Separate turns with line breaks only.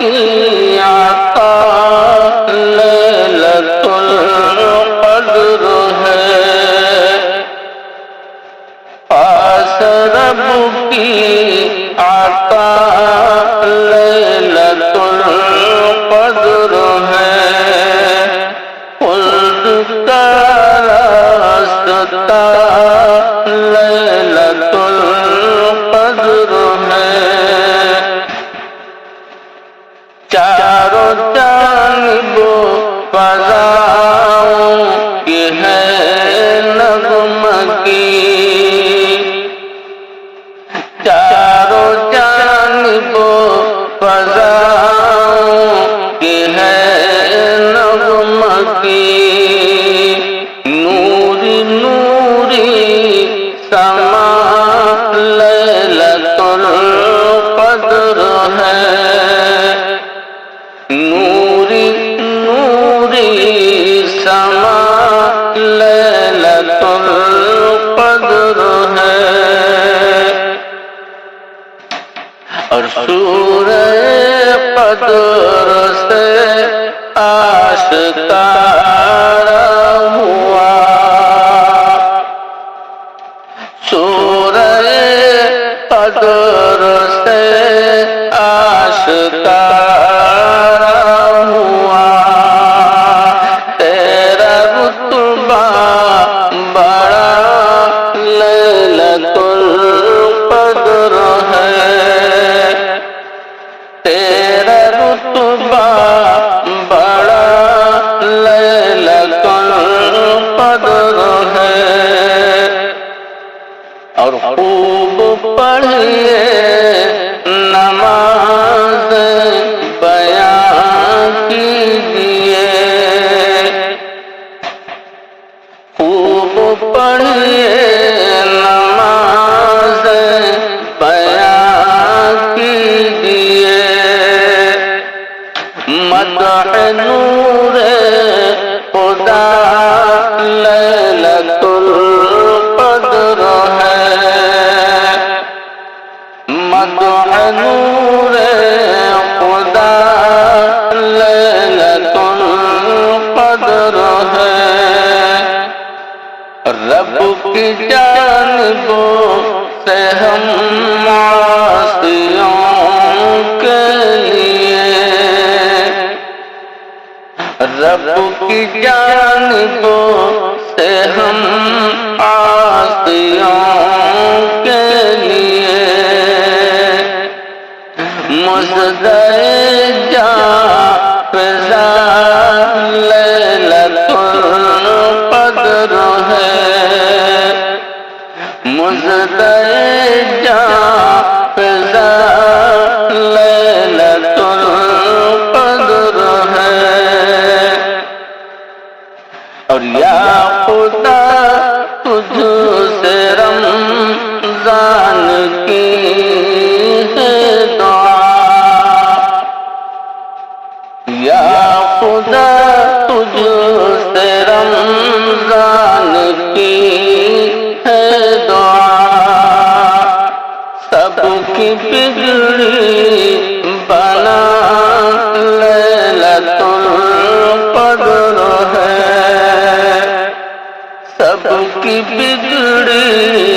کی عطا لیلۃ القدر ہے، خاص رب کی عطا لیلۃ القدر ہے، خلد کا راستہ لیلۃ القدر ہے، چاروں جانب فضاؤں کی ہے نغمگی، چاروں جانب فضاؤں کی ہے نغمگی، نوری نوری سما لیلۃ القدر ہے، نوری نوری سما لیلۃ القدر ہے، اور سورہ قدر سے آشکارا ہوا، سورہ قدر سے آشکارا ہوا، تیرا رتبہ بڑا لیلۃ القدر ہے، تیرا رتبہ بڑا لیلۃ القدر ہے، اور خوب پڑھیے نماز بیان کیجیے، خوب پڑھیے نماز بیان کیجیے، مدح نور خدا لیلۃ القدر ہے، مدح نور خدا لیلۃ القدر ہے، رب کی جانب سے ہم عاصیوں کے لیے، رب کی جانب سے ہم عاصیوں کے لیے، مزدہ جاں فضا لیلۃ القدر ہے، مزدہ جاں فضا لیلۃ القدر ہے، اور یا خدا تجھ سے رمضان کی ہے دعا، یا خدا تجھ سے رمضان کی ہے دعا، سب کی بگڑی بنا لیلۃ القدر ہے، سب کی بگڑی